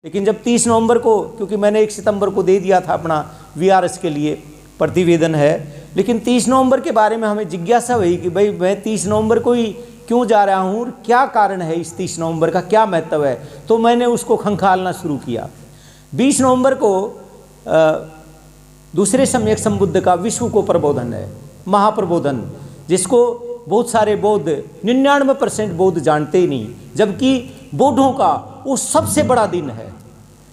लेकिन जब 30 नवंबर को, क्योंकि मैंने 1 सितंबर को दे दिया था अपना वीआरएस के लिए प्रतिवेदन है, लेकिन 30 नवंबर के बारे में हमें जिज्ञासा हुई कि भाई मैं 30 नवंबर को ही क्यों जा रहा हूँ और क्या कारण है, इस 30 नवंबर का क्या महत्व है। तो मैंने उसको खंगालना शुरू किया। 20 नवंबर को दूसरे सम्यक संबुद्ध का विश्व को प्रबोधन है, महाप्रबोधन, जिसको बहुत सारे बौद्ध 99% बौद्ध जानते ही नहीं, जबकि बौद्धों का वो सबसे बड़ा दिन है।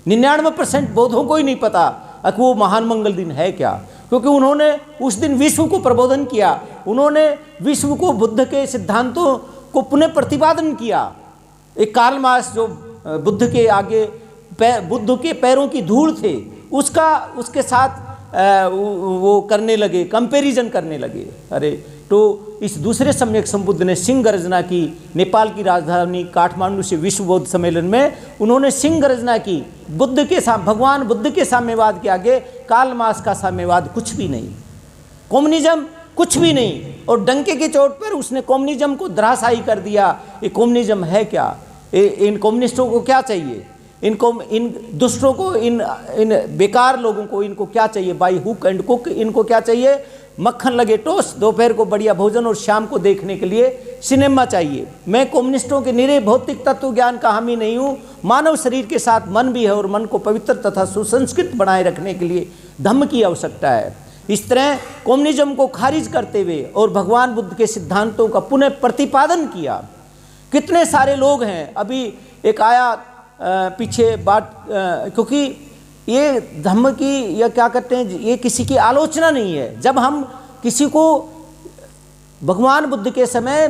99% बौद्धों को ही नहीं पता कि वो महान मंगल दिन है क्या, क्योंकि उन्होंने उस दिन विश्व को प्रबोधन किया, उन्होंने विश्व को बुद्ध के सिद्धांतों को पुनः प्रतिपादन किया। एक कार्ल मार्क्स जो बुद्ध के आगे बुद्ध के पैरों की धूल थे, उसके साथ वो करने लगे, कंपैरिजन करने लगे। अरे तो इस दूसरे सम्यक संबुद्ध ने सिंह गर्जना की, नेपाल की राजधानी काठमांडू से विश्व बौद्ध सम्मेलन में उन्होंने सिंह गर्जना की। बुद्ध के भगवान बुद्ध के साम्यवाद के आगे कार्ल मार्क्स का साम्यवाद कुछ भी नहीं, कम्युनिज्म कुछ भी नहीं, और डंके की चोट पर उसने कम्युनिज्म को धराशायी कर दिया। ये कम्युनिज्म है क्या? इन कम्युनिस्टों को क्या चाहिए? इन दुष्टों को, इन बेकार लोगों को, इनको क्या चाहिए? बाई हुक एंड कुक इनको क्या चाहिए? मक्खन लगे टोस्ट, दोपहर को बढ़िया भोजन और शाम को देखने के लिए सिनेमा चाहिए। मैं कम्युनिस्टों के निरे भौतिक तत्व ज्ञान का हामी नहीं हूँ। मानव शरीर के साथ मन भी है और मन को पवित्र तथा सुसंस्कृत बनाए रखने के लिए धम्म की आवश्यकता है। इस तरह कम्युनिज्म को खारिज करते हुए और भगवान बुद्ध के सिद्धांतों का पुनः प्रतिपादन किया। कितने सारे लोग हैं। अभी एक आया पीछे बात, क्योंकि ये धम्म की या क्या कहते हैं, ये किसी की आलोचना नहीं है। जब हम किसी को, भगवान बुद्ध के समय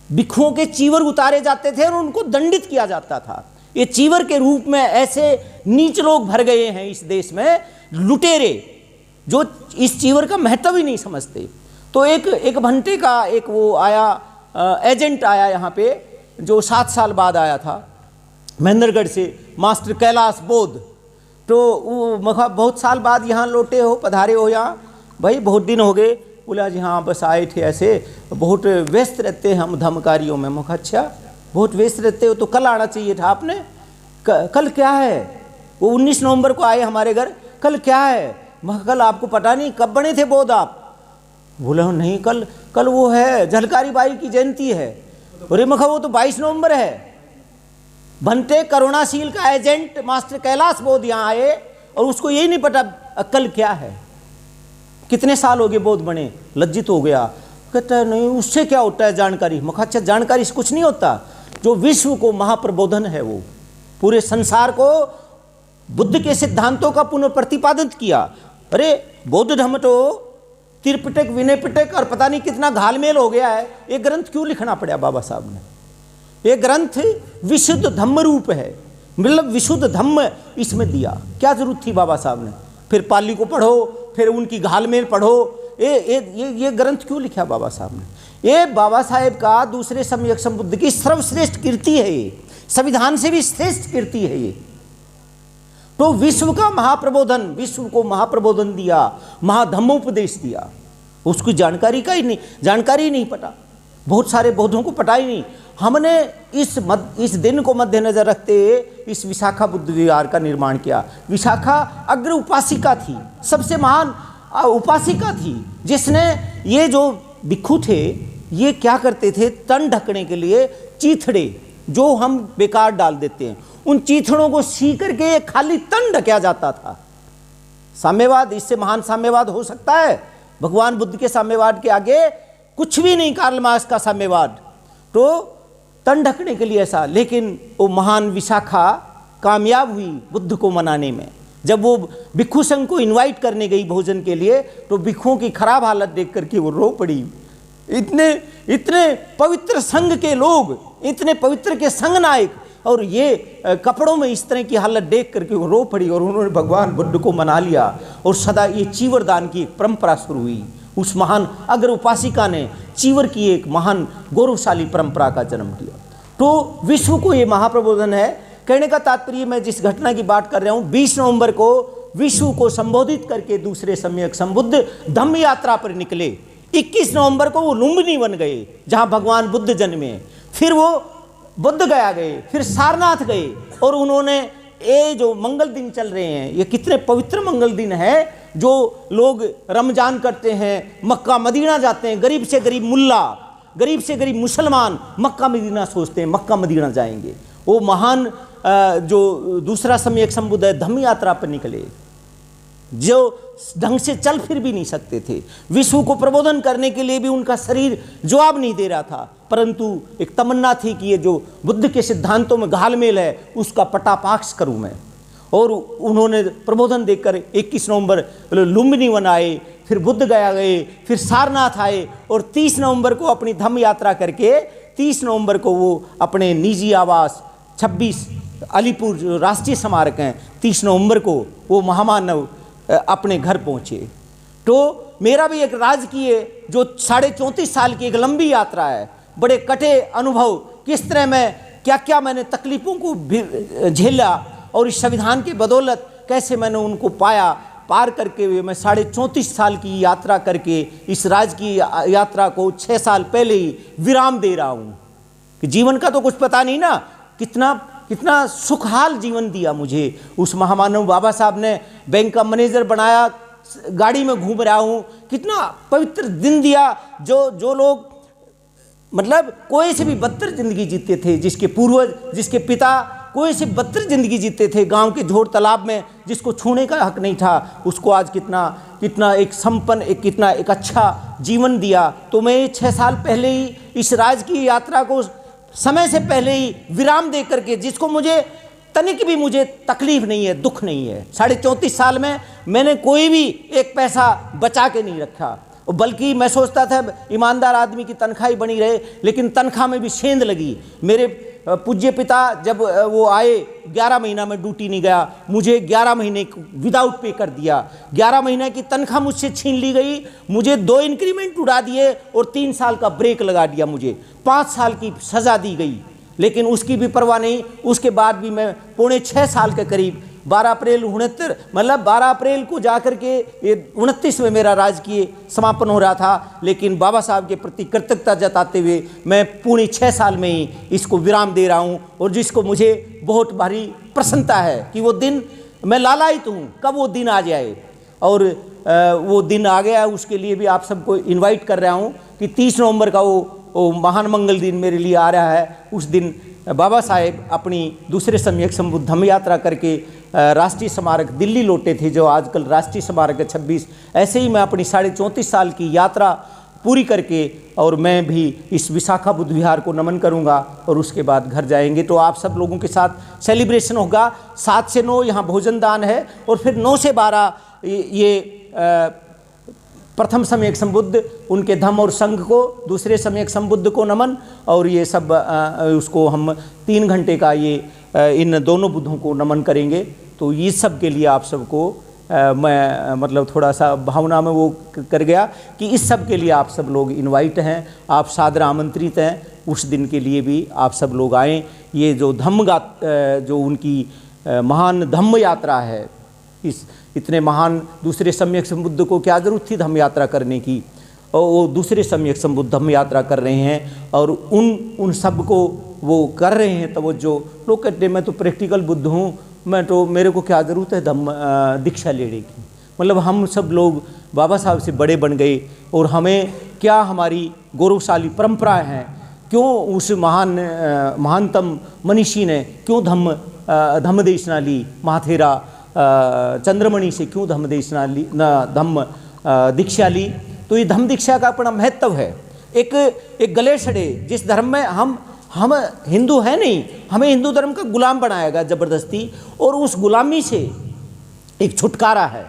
भिक्षुओं के चीवर उतारे जाते थे और उनको दंडित किया जाता था। ये चीवर के रूप में ऐसे नीच लोग भर गए हैं इस देश में, लुटेरे, जो इस चीवर का महत्व ही नहीं समझते। तो एक भंटे का एक वो आया, एजेंट आया यहाँ पे, जो 7 साल बाद आया था महेंद्रगढ़ से, मास्टर कैलाश बोध। तो वो बहुत साल बाद यहाँ लौटे हो, पधारे हो यहाँ? भाई बहुत दिन हो गए। बोला जी हाँ बस आए थे, ऐसे बहुत व्यस्त रहते हैं हम धम्म कार्यों में। मुझे अच्छा बहुत व्यस्त रहते हो तो कल आना चाहिए था आपने। कल क्या है? वो 19 नवंबर को आए हमारे घर। कल क्या है? मैं कल आपको पता नहीं कब बने थे बौद्ध आप? बोला नहीं, कल वो है झलकारी बाई की जयंती है। अरे मैं वो तो 22 नवंबर है। भंते करुणाशील का एजेंट मास्टर कैलाश बोध यहाँ आए और उसको यही नहीं पता कल क्या है। कितने साल हो गए बौद्ध बने? लज्जित हो गया। कहता है नहीं, उससे क्या होता है जानकारी? मैं अच्छा जानकारी से कुछ नहीं होता। जो विश्व को महाप्रबोधन है, वो पूरे संसार को बुद्ध के सिद्धांतों का पुनः प्रतिपादित किया। अरे बौद्ध धर्म तो त्रिपिटक, विनय पिटक और पता नहीं कितना घालमेल हो गया है। ये ग्रंथ क्यों लिखना पड़ा बाबा साहब ने? ये ग्रंथ विशुद्ध धम्म रूप है, मतलब विशुद्ध धम्म इसमें दिया। क्या जरूरत थी बाबा साहब ने? फिर पाली को पढ़ो, फिर उनकी घालमेल पढ़ो। ये ग्रंथ क्यों लिखा बाबा साहब ने? ये बाबा साहेब का दूसरे सम्यक संबुद्ध की सर्वश्रेष्ठ कीर्ति है। ये संविधान से भी श्रेष्ठ कीर्ति है। ये तो विश्व का महाप्रबोधन, विश्व को महाप्रबोधन दिया, महाधम्मोपदेश दिया। उसकी जानकारी का ही नहीं, जानकारी ही नहीं पता। बहुत सारे बौद्धों को पता ही नहीं। हमने इस दिन को मद्देनजर रखते इस विशाखा बुद्ध विहार का निर्माण किया। विशाखा अग्र उपासिका थी, सबसे महान उपासिका थी, जिसने, ये जो भिक्षु थे ये क्या करते थे? तन ढकने के लिए चीथड़े जो हम बेकार डाल देते हैं, उन चीथड़ों को सी करके खाली तन ढकिया जाता था। साम्यवाद, इससे महान साम्यवाद हो सकता है? भगवान बुद्ध के साम्यवाद के आगे कुछ भी नहीं। कार्ल मार्क्स का साम्यवाद तो तन ढकने के लिए ऐसा। लेकिन वो महान विशाखा कामयाब हुई बुद्ध को मनाने में। जब वो भिक्षु संघ को इनवाइट करने गई भोजन के लिए, तो भिक्षुओं की खराब हालत देख करके वो रो पड़ी। इतने पवित्र संघ के लोग, इतने पवित्र के संघ नायक, और ये कपड़ों में इस तरह की हालत देख करके वो रो पड़ी। और उन्होंने भगवान बुद्ध को मना लिया और सदा ये चीवर दान की एक परंपरा शुरू हुई। उस महान अग्र उपासिका ने चीवर की एक महान गौरवशाली परंपरा का जन्म दिया। तो विश्व को ये महाप्रबोधन है। कहने का तात्पर्य, मैं जिस घटना की बात कर रहा हूँ, 20 नवंबर को विश्व को संबोधित करके दूसरे सम्यक संबुद्ध धम्म यात्रा पर निकले। 21 नवंबर को वो लुम्बिनी बन गए जहाँ भगवान बुद्ध जन्मे। फिर वो बुद्ध गया गए, फिर सारनाथ गए और उन्होंने ये जो मंगल दिन चल रहे हैं, ये कितने पवित्र मंगल दिन है, जो लोग रमजान करते हैं, मक्का मदीना जाते हैं, गरीब से गरीब मुल्ला, गरीब से गरीब मुसलमान मक्का मदीना सोचते हैं, मक्का मदीना जाएंगे। वो महान जो दूसरा सम्यक संबुद्ध है, धम्म यात्रा पर निकले, जो ढंग से चल फिर भी नहीं सकते थे, विश्व को प्रबोधन करने के लिए भी उनका शरीर जवाब नहीं दे रहा था, परंतु एक तमन्ना थी कि ये जो बुद्ध के सिद्धांतों में घालमेल है उसका पटापाक्ष करूं मैं। और उन्होंने प्रबोधन देकर 21 नवंबर लुम्बिनी वन आए, फिर बुद्ध गया गए, फिर सारनाथ आए, और 30 नवंबर को अपनी धम्म यात्रा करके 30 नवंबर को वो अपने निजी आवास 26 अलीपुर जो राष्ट्रीय स्मारक हैं, 30 नवंबर को वो महामानव अपने घर पहुँचे। तो मेरा भी एक राजकीय जो 34.5 साल की एक लंबी यात्रा है, बड़े कटे अनुभव, किस तरह मैं क्या क्या मैंने तकलीफ़ों को भी झेला, और इस संविधान के बदौलत कैसे मैंने उनको पाया, पार करके हुए मैं 34.5 साल की यात्रा करके इस राजकीय यात्रा को 6 साल पहले ही विराम दे रहा हूँ। कि जीवन का तो कुछ पता नहीं ना, कितना सुखहाल जीवन दिया मुझे उस महामानव बाबा साहब ने। बैंक का मैनेजर बनाया, गाड़ी में घूम रहा हूँ, कितना पवित्र दिन दिया। जो लोग मतलब कोई से भी बदतर जिंदगी जीते थे, जिसके पूर्वज, जिसके पिता कोई से बदतर जिंदगी जीते थे गांव के झोड़ तालाब में, जिसको छूने का हक नहीं था, उसको आज कितना एक संपन्न, कितना एक अच्छा जीवन दिया। तो मैं 6 साल पहले ही इस राज की यात्रा को समय से पहले ही विराम दे करके, जिसको मुझे तनिक भी मुझे तकलीफ नहीं है, दुख नहीं है। 34.5 साल में मैंने कोई भी एक पैसा बचा के नहीं रखा, बल्कि मैं सोचता था ईमानदार आदमी की तनख्वाह ही बनी रहे, लेकिन तनख्वाह में भी सेंध लगी। मेरे पूज्य पिता जब वो आए, 11 महीना में ड्यूटी नहीं गया, मुझे 11 महीने विदाउट पे कर दिया। 11 महीने की तनख्वाह मुझसे छीन ली गई, मुझे 2 इंक्रीमेंट उड़ा दिए और 3 साल का ब्रेक लगा दिया, मुझे 5 साल की सज़ा दी गई, लेकिन उसकी भी परवाह नहीं। उसके बाद भी मैं 6.25 साल के करीब 12 अप्रैल 69 मतलब 12 अप्रैल को जाकर के ये 29 में मेरा राजकीय समापन हो रहा था, लेकिन बाबा साहब के प्रति कृतज्ञता जताते हुए मैं 6 साल में ही इसको विराम दे रहा हूँ। और जिसको मुझे बहुत भारी प्रसन्नता है कि वो दिन, मैं लालायित हूँ कब वो दिन आ जाए, और वो दिन आ गया। उसके लिए भी आप सबको इन्वाइट कर रहा हूँ कि 30 नवंबर का वो महान मंगल दिन मेरे लिए आ रहा है। उस दिन बाबा साहेब अपनी दूसरे सम्यक संबुद्ध धम्म यात्रा करके राष्ट्रीय स्मारक दिल्ली लौटे थे, जो आजकल राष्ट्रीय स्मारक है 26। ऐसे ही मैं अपनी 34.5 साल की यात्रा पूरी करके, और मैं भी इस विशाखा बुद्ध विहार को नमन करूंगा, और उसके बाद घर जाएंगे। तो आप सब लोगों के साथ सेलिब्रेशन होगा। 7 से 9 यहाँ भोजन दान है, और फिर 9 से 12 ये प्रथम सम्यक संबुद्ध उनके धम्म और संघ को, दूसरे सम्यक संबुद्ध को नमन, और ये सब उसको हम 3 घंटे का ये इन दोनों बुद्धों को नमन करेंगे। तो ये सब के लिए आप सबको मैं मतलब थोड़ा सा भावना में वो कर गया कि इस सब के लिए आप सब लोग इनवाइट हैं, आप सादर आमंत्रित हैं। उस दिन के लिए भी आप सब लोग आएँ। ये जो जो उनकी महान धम्म यात्रा है, इस इतने महान दूसरे सम्यक संबुद्ध को क्या जरूरत थी धम्म यात्रा करने की, और वो दूसरे सम्यक संबुद्ध धम्म यात्रा कर रहे हैं, और उन सब को वो कर रहे हैं। तो वो जो लोग कहते हैं मैं तो प्रैक्टिकल बुद्ध हूँ, मैं तो मेरे को क्या ज़रूरत है धम्म दीक्षा लेने की। मतलब हम सब लोग बाबा साहब से बड़े बन गए, और हमें क्या हमारी गौरवशाली परंपरा है, क्यों उस महानतम मनीषी ने क्यों धम्म देशना ली, महाथेरा चंद्रमणि से क्यों धम्म दीक्षा ली। तो ये धम्म दीक्षा का अपना महत्व है। एक गले सड़े जिस धर्म में हम हिंदू है नहीं, हमें हिंदू धर्म का गुलाम बनाया गया ज़बरदस्ती, और उस गुलामी से एक छुटकारा है।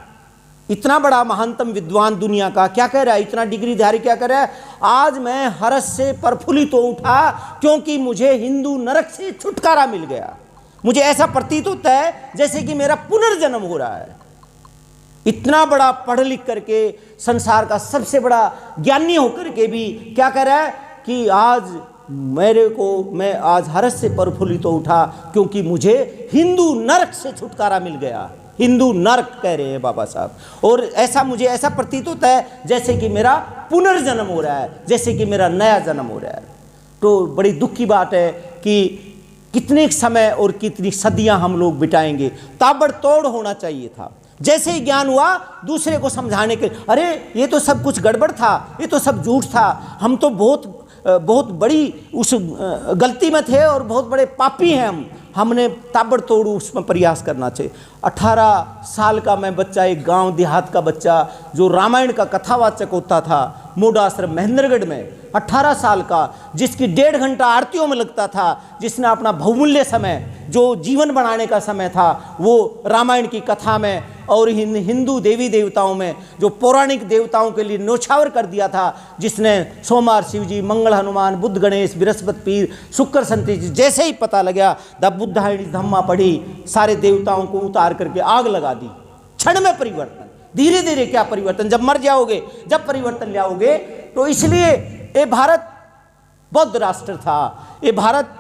इतना बड़ा महानतम विद्वान दुनिया का क्या कह रहा है, इतना डिग्रीधारी क्या कह रहा है, आज मैं हर्ष से प्रफुल्लित हो उठा क्योंकि मुझे हिंदू नरक से छुटकारा मिल गया। मुझे ऐसा प्रतीत होता है जैसे कि मेरा पुनर्जन्म हो रहा है। इतना बड़ा पढ़ लिख करके संसार का सबसे बड़ा ज्ञानी होकर के भी क्या कह रहा है कि आज मैं आज हर्ष से प्रफुल्लित हो उठा क्योंकि मुझे हिंदू नरक से छुटकारा मिल गया। हिंदू नरक कह रहे हैं बाबा साहब, और मुझे ऐसा प्रतीत होता है जैसे कि मेरा पुनर्जन्म हो रहा है, जैसे कि मेरा नया जन्म हो रहा है। तो बड़ी दुख की बात है कि कितने समय और कितनी सदियां हम लोग बिताएंगे। ताबड़तोड़ होना चाहिए था। जैसे ही ज्ञान हुआ दूसरे को समझाने के, अरे ये तो सब कुछ गड़बड़ था, ये तो सब झूठ था, हम तो बहुत बड़ी उस गलती में थे और बहुत बड़े पापी हैं हमने ताबड़तोड़ उसमें प्रयास करना चाहिए। 18 साल का मैं बच्चा, एक गांव देहात का बच्चा जो रामायण का कथावाचक होता था मूढ़ाश्रम महेंद्रगढ़ में, 18 साल का, जिसकी 1.5 घंटा आरतियों में लगता था, जिसने अपना बहुमूल्य समय जो जीवन बनाने का समय था वो रामायण की कथा में और हिंदू देवी देवताओं में, जो पौराणिक देवताओं के लिए न्योछावर कर दिया था, जिसने सोमवार शिव जी, मंगल हनुमान, बुध गणेश, बृहस्पति पीर, शुक्र संति जी, जैसे ही पता लगा द बुद्धायणी धम्मा पढ़ी, सारे देवताओं को उतार करके आग लगा दी। क्षण में परिवर्तन, धीरे धीरे क्या परिवर्तन, जब मर जाओगे, जब परिवर्तन लाओगे। तो इसलिए ये भारत बौद्ध राष्ट्र था, ये भारत